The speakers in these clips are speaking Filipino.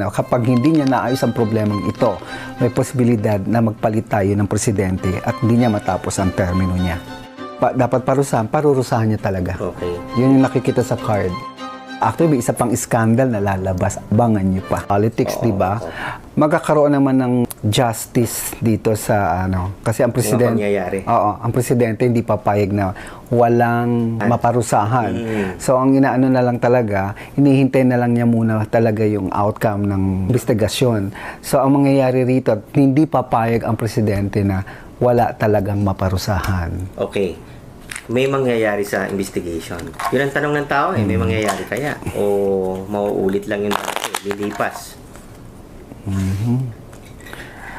Kapag hindi niya naayos ang problemang ito, may posibilidad na magpalit tayo ng presidente at hindi niya matapos ang termino niya. Dapat parurusahan niya talaga. Okay. Yun yung nakikita sa card. Actually, may isa pang scandal na lalabas. Abangan niyo pa. Politics, di ba? Magkakaroon naman ng justice dito sa kasi ang presidente, ang presidente hindi papayag na walang maparusahan. So ang inaano na lang talaga, hinihintay na lang niya muna talaga yung outcome ng investigasyon. So ang mangyayari rito, hindi papayag ang presidente na wala talagang maparusahan. Okay. May mangyayari sa investigation. Yun ang tanong ng tao may mangyayari kaya? O mauulit lang yun lilipas?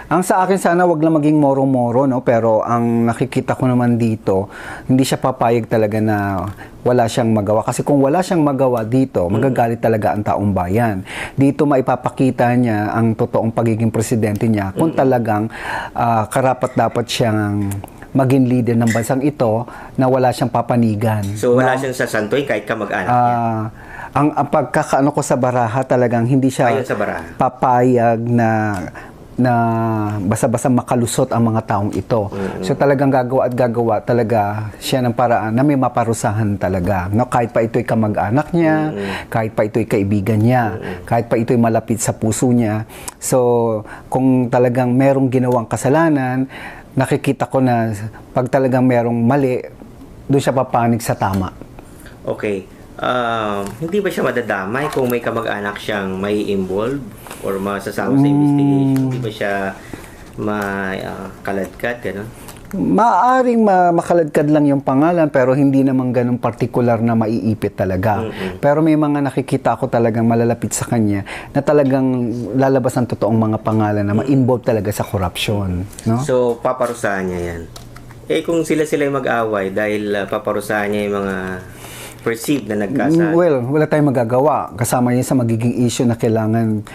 Ang sa akin sana wag lang maging moro-moro, no? Pero ang nakikita ko naman dito, hindi siya papayag talaga na wala siyang magawa. Kasi kung wala siyang magawa dito, magagalit talaga ang taong bayan. Dito maipapakita niya ang totoong pagiging presidente niya kung talagang karapat-dapat siyang maging leader ng bansang ito na wala siyang papanigan. So wala siyang sasantuin kahit kamag-anak niya? Ang pagkakaano ko sa baraha talagang hindi siya papayag na basta-basta makalusot ang mga taong ito. So talagang gagawa talaga siya ng paraan na may maparusahan talaga. No? Kahit pa ito'y kamag-anak niya, kahit pa ito'y kaibigan niya, kahit pa ito'y malapit sa puso niya. So kung talagang merong ginawang kasalanan, nakikita ko na pag talagang merong mali, doon siya papanig sa tama. Okay. Hindi ba siya madadamay kung may kamag-anak siyang may involved or masasama sa investigation? Hindi ba siya makaladkad, gano'n? Maaring makaladkad lang yung pangalan pero hindi naman ganun particular na maiipit talaga. Pero may mga nakikita ako talagang malalapit sa kanya na talagang lalabas ang totoong mga pangalan na ma-involve talaga sa corruption. No? So, paparusahan niya yan. Kung sila mag-away dahil paparusahan niya yung mga perceived na nagkasala. Well, wala tayong magagawa. Kasama yun sa magiging issue na kailangan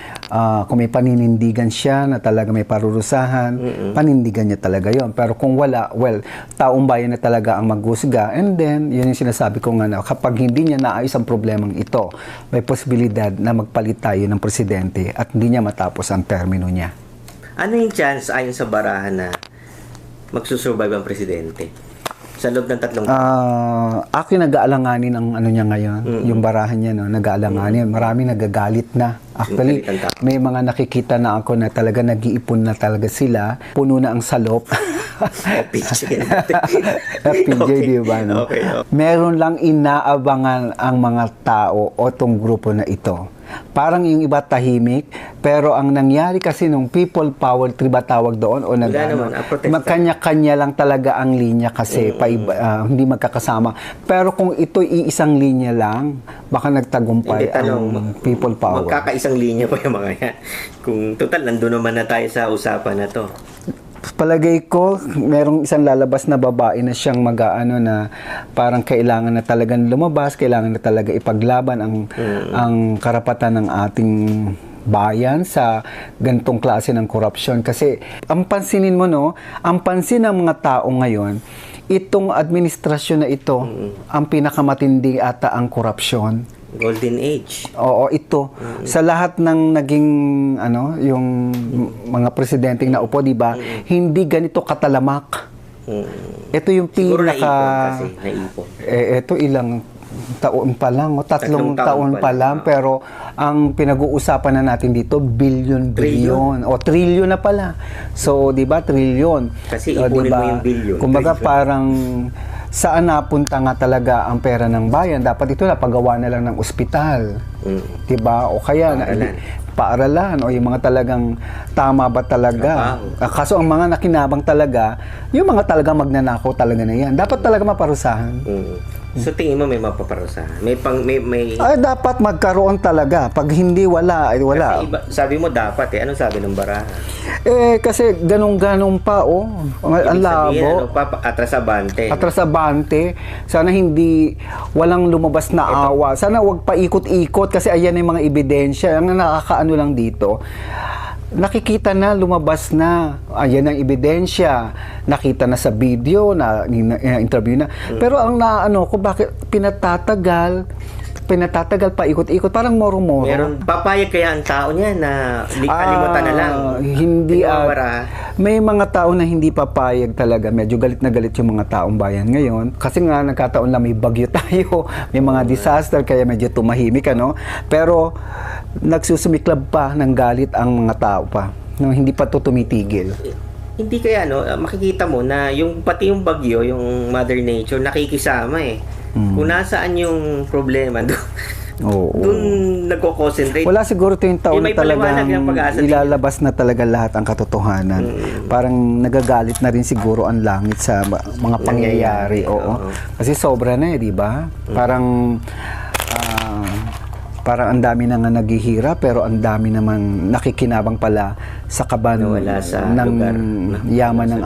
kung may paninindigan siya na talaga may parurusahan, panindigan niya talaga yon. Pero kung wala, well, taong bayan na talaga ang maghusga. And then, yun yung sinasabi ko nga na kapag hindi niya naayos ang problemang ito, may posibilidad na magpalit tayo ng presidente at hindi niya matapos ang termino niya. Ano yung chance ayon sa barahan na magsusurvive ang presidente? Sa loob ng 3 taon? Ako yung nag-aalanganin ang ano niya ngayon, yung barahan niya, no, nag-aalanganin. Marami nagagalit na. Actually, may mga nakikita na ako na talaga nag-iipon na talaga sila. Puno na ang salop. FPJ, di ba? No? Okay. Meron lang inaabangan ang mga tao o tong grupo na ito. Parang yung iba tahimik, pero ang nangyari kasi nung people power trip ba tawag doon o magkanya-kanya lang talaga ang linya kasi hindi magkakasama. Pero kung ito'y iisang linya lang, baka nagtagumpay ang people power. Magkakaisang linya pa yung mga yan. Kung total, nandun naman na tayo sa usapan na to. Palagay ko, merong isang lalabas na babae na siyang mag-aano na parang kailangan na talagang lumabas, kailangan na talaga ipaglaban ang karapatan ng ating bayan sa gantong klase ng korupsyon. Kasi ang pansinin mo, no, ang pansin ng mga tao ngayon, itong administrasyon na ito, ang pinakamatindi ata ang korupsyon. Golden Age. Oo, ito. Sa lahat ng naging yung mga presidenteng naupo, di ba? Hindi ganito katalamak. Ito yung pinaka ito ilang taon pa lang, o 3 taon pa lang, pero ang pinag-uusapan na natin dito billion o trillion na pala. So, di ba, trillion. Kasi ipunin mo yung billion. Kumbaga parang saan napunta nga talaga ang pera ng bayan? Dapat ito napagawa na lang ng ospital. Diba? O kaya paaralan o yung mga talagang tama ba talaga? Kaso ang mga nakinabang talaga, yung mga talagang magnanakaw talaga na yan. Dapat talaga maparusahan. So tingin mo may mapaparusahan? May dapat magkaroon talaga. Pag hindi wala, ay wala. Kasi sabi mo dapat anong sabi ng barahan? Kasi ganun-ganun pa ang labo. Atras-abante. Atras-abante. Sana hindi walang lumabas na awa. Sana wag paikot-ikot kasi ayan yung mga ebidensya. Ang nakakaano lang dito, nakikita na, lumabas na, ayan ang ebidensya, nakita na sa video, na interview na. Pero ang naano ko, bakit pinatatagal, pinatatagal pa, ikot-ikot, parang moro-moro. Meron, papayag kaya ang tao niya na kalimutan na lang. Hindi, Baraha. may mga tao na hindi papayag talaga. Medyo galit na galit yung mga taong bayan ngayon. Kasi nga, nagkataon lang may bagyo tayo, may mga disaster, kaya medyo tumahimik, ano. Pero, nagsusumiklab pa ng galit ang mga tao pa. No, hindi pa to tumitigil. Hindi kaya, makikita mo na yung pati yung bagyo, yung Mother Nature, nakikisama eh. Kung nasaan yung problema, doon nagko-concentrate. Wala siguro ito yung taon na talagang pag-asa ilalabas na talaga lahat ang katotohanan. Parang nagagalit na rin siguro ang langit sa mga pangyayari. Oo. Kasi sobra na di ba? Parang parang ang dami na nga naghihirap, pero ang dami namang nakikinabang pala sa kaban ng yaman ng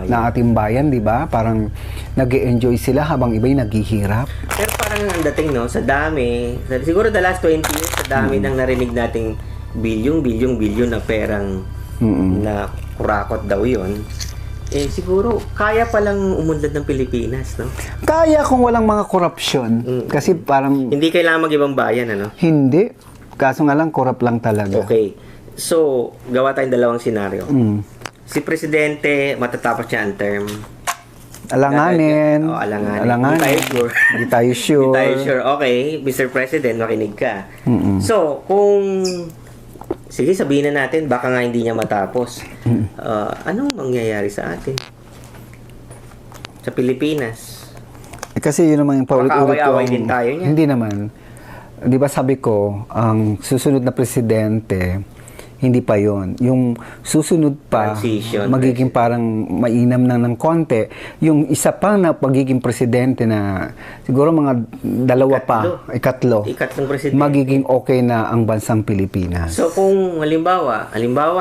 ating bayan, di ba? Parang nag-e-enjoy sila habang iba'y naghihirap. Pero parang ang dating, sa dami, siguro the last 20 years, sa dami nang narinig nating bilyong na perang na kurakot daw yun. Siguro, kaya palang umunlad ng Pilipinas, no? Kaya kung walang mga korupsyon. Kasi parang... Hindi kailangan mag-ibang bayan, ano? Hindi. Kaso nga lang, korap lang talaga. Okay. So, gawa tayong dalawang senaryo. Si Presidente, matatapos niya ang term. Alanganin. Alanganin. Hindi tayo sure. Hindi tayo sure. Okay, Mr. President, makinig ka. So, kung... Sige, sabihin na natin, baka nga hindi niya matapos. Anong mangyayari sa atin? Sa Pilipinas? Kasi yun naman yung paulit-ulit ko. Away din tayo niya. Hindi naman. Di ba sabi ko, ang susunod na presidente, hindi pa yon. Yung susunod pa, Transition, magiging parang mainam na ng konti. Yung isa pa na pagiging presidente na siguro mga ikatlong presidente. magiging okay na ang bansang Pilipinas. So kung halimbawa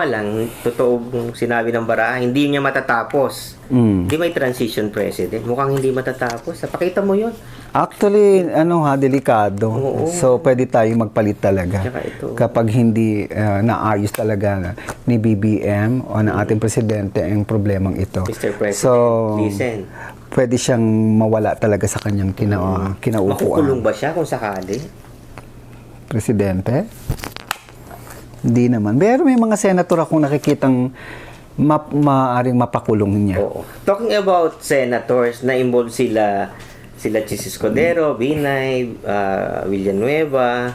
lang, totoo kung sinabi ng Baraha, hindi niya matatapos. Hindi may transition president. Mukhang hindi matatapos. Pakita mo yun. Actually, delikado. Oo. So, pwede tayo magpalit talaga. Kapag hindi naayos talaga ni BBM o ng ating presidente ang problemang ito. Mr. President, so, listen. Pwede siyang mawala talaga sa kanyang kinaupuan. Makukulong ba siya kung sakali? Presidente? Hindi naman. Pero may mga senator akong nakikitang maaring mapakulong niya. Oo. Talking about senators, na-involve sila Chis Escudero, Binay, Villanueva,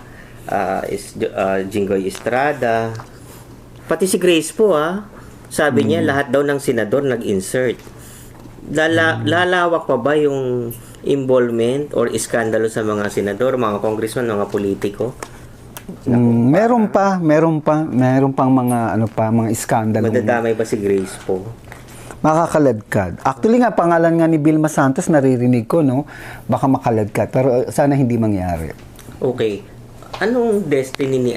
Jinggoy Estrada, pati si Grace po sabi niya lahat daw ng senador nag-insert. Lalawak pa ba yung involvement or iskandalo sa mga senador, mga congressman, mga politiko? Meron pang mga mga iskandalo. Madadamay ba si Grace po? Makakaladkad. Actually nga, pangalan nga ni Vilma Santos, naririnig ko, baka makaladkad. Pero sana hindi mangyari. Okay. Anong destiny ni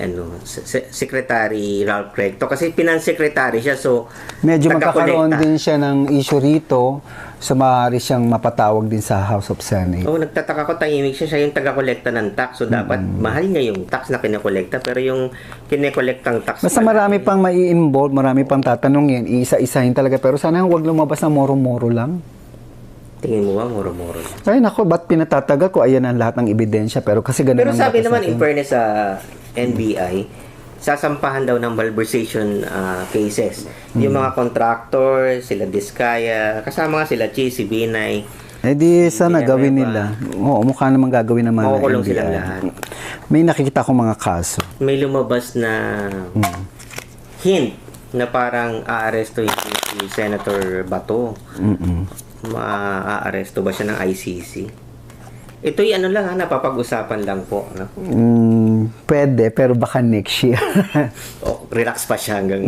Secretary Ralph Recto? Kasi finance-secretary siya, so medyo magkakaroon din siya ng issue rito. So, maaari siyang mapatawag din sa House of Senate. Nagtataka ko, tahimik siya yung taga-kolekta ng tax. So, dapat mahal niya yung tax na kinakolekta. Pero yung kinakolektang tax... Basta marami pang mai-involve, marami pang tatanungin, isa-isahin talaga. Pero sana huwag lumabas na moro-moro lang. Tingin mo ba, moro-moro? Ay, naku, ba't pinatatagal ko? Ayan ang lahat ng ebidensya. Pero kasi ganun. Pero sabi naman, in fairness sa NBI, sasampahan daw ng malversation cases. Yung mga contractor, sila Diskaya, kasama nga sila Chis, si Binay. Di sana gawin nila. Oo, mukha naman gagawin naman. Makukulong silang lahat. May nakikita ko mga kaso. May lumabas na hint na parang aaresto si Senator Bato. Maaaresto ba siya ng ICC? Ito'y napapag-usapan lang po. Pwede, pero baka next year. Relax pa siya hanggang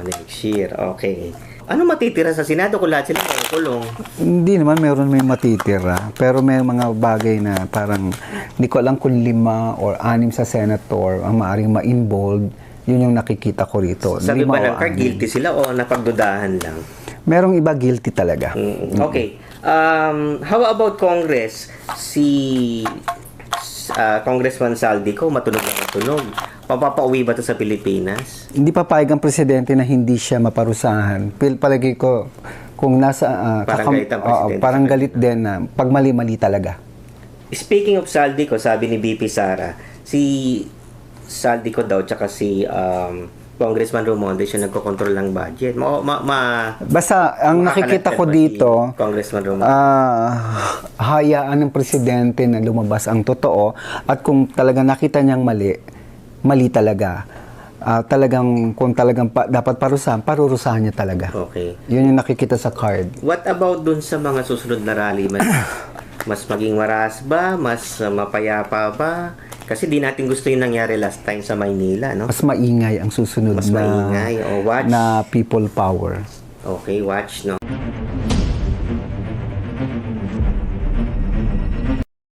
next year. Okay. Ano matitira sa Senado kung lahat sila makukulong? Hindi naman, may matitira. Pero may mga bagay na parang hindi ko alam kung 5 or 6 sa senator ang maaaring ma-involved. Yun yung nakikita ko rito. Sabi ba ng card, guilty sila o napagdudahan lang? Merong iba guilty talaga. Okay. How about Congress? Si Congressman Saldico, matunog na matunog. Papapauwi ba ito sa Pilipinas? Hindi papayag ang presidente na hindi siya maparusahan. Palagi ko, kung nasa... parang galit ang presidente. Parang galit din na pag mali-mali talaga. Speaking of Saldico, sabi ni BP Sara, si Saldico daw, tsaka si Congressman Romualdez yung nagkocontrol ng budget. Basta, ang nakikita ko dito, Congressman Romualdez. hayaan ng presidente na lumabas ang totoo, at kung talagang nakita niyang mali, mali talaga. Talagang, kung talagang dapat parusahan, parurusahan niya talaga. Okay. Yun yung nakikita sa card. What about dun sa mga susunod na rally? Mas maging maras ba? Mas mapayapa ba? Kasi di natin gusto yung nangyari last time sa Maynila, no? Mas maingay ang susunod Mas maingay. O watch. na people power. Okay, watch, no?